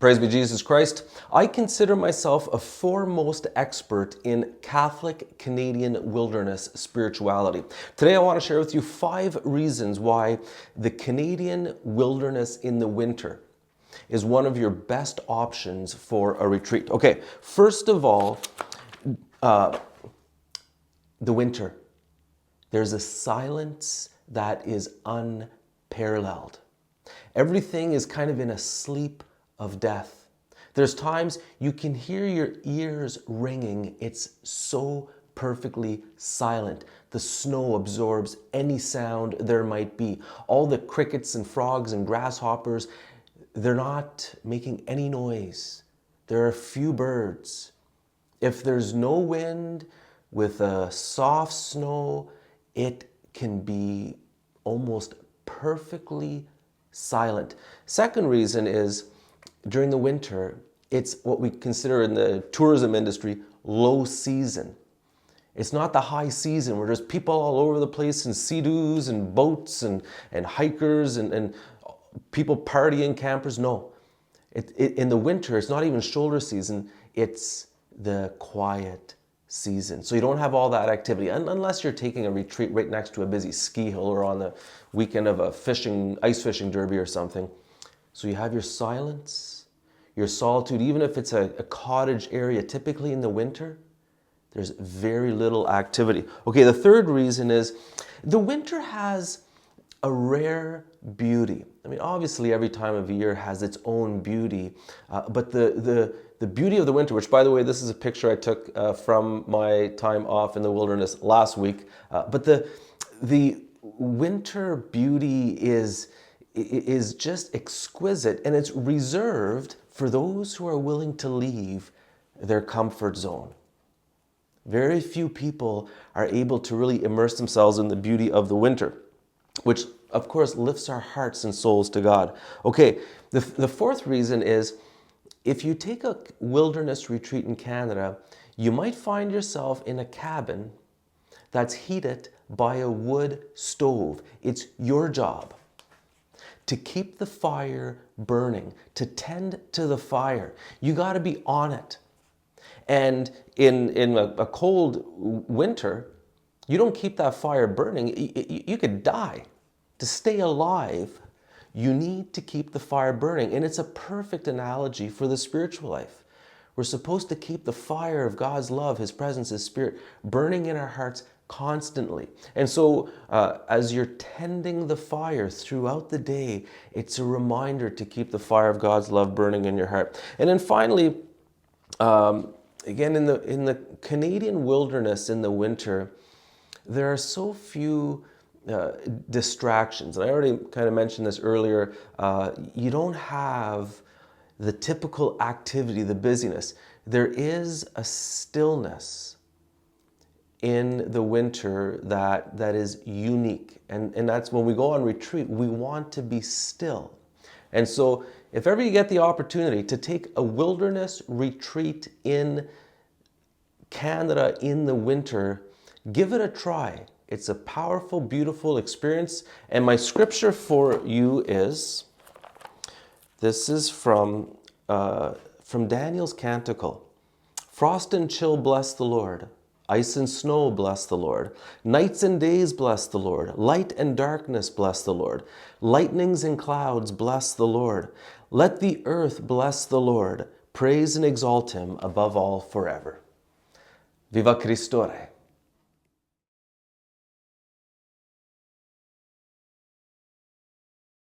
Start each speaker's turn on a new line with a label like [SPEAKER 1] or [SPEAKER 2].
[SPEAKER 1] Praise be Jesus Christ. I consider myself a foremost expert in Catholic Canadian wilderness spirituality. Today I want to share with you 5 reasons why the Canadian wilderness in the winter is one of your best options for a retreat. Okay, first of all, the winter. There's a silence that is unparalleled. Everything is kind of in a sleep of death. There's times you can hear your ears ringing. It's so perfectly silent. The snow absorbs any sound there might be. All the crickets and frogs and grasshoppers, they're not making any noise. There are a few birds. If there's no wind with a soft snow, it can be almost perfectly silent. Second reason is during the winter, it's what we consider in the tourism industry low season. It's not the high season where there's people all over the place and sea-doos and boats and hikers and people partying, campers. No. In the winter, it's not even shoulder season. It's the quiet season. So you don't have all that activity unless you're taking a retreat right next to a busy ski hill or on the weekend of a ice fishing derby or something. So you have your silence, your solitude. Even if it's a cottage area, typically in the winter, there's very little activity. Okay, the third reason is the winter has a rare beauty. I mean, obviously every time of year has its own beauty, but the beauty of the winter, which by the way, this is a picture I took from my time off in the wilderness last week, but the winter beauty is just exquisite, and it's reserved for those who are willing to leave their comfort zone. Very few people are able to really immerse themselves in the beauty of the winter, which of course lifts our hearts and souls to God. Okay, the fourth reason is if you take a wilderness retreat in Canada, you might find yourself in a cabin that's heated by a wood stove. It's your job to keep the fire burning, to tend to the fire. You got to be on it. And in a cold winter, you don't keep that fire burning, you could die. To stay alive, you need to keep the fire burning. And it's a perfect analogy for the spiritual life. We're supposed to keep the fire of God's love, His presence, His Spirit, burning in our hearts constantly. And so as you're tending the fire throughout the day, it's a reminder to keep the fire of God's love burning in your heart. And then finally, again, in the Canadian wilderness in the winter, there are so few distractions. And I already kind of mentioned this earlier. You don't have the typical activity, the busyness. There is a stillness in the winter that is unique. And that's when we go on retreat, we want to be still. And so if ever you get the opportunity to take a wilderness retreat in Canada in the winter, give it a try. It's a powerful, beautiful experience. And my scripture for you is, this is from Daniel's Canticle. Frost and chill bless the Lord. Ice and snow bless the Lord. Nights and days bless the Lord. Light and darkness bless the Lord. Lightnings and clouds bless the Lord. Let the earth bless the Lord. Praise and exalt Him above all forever. Viva Christore.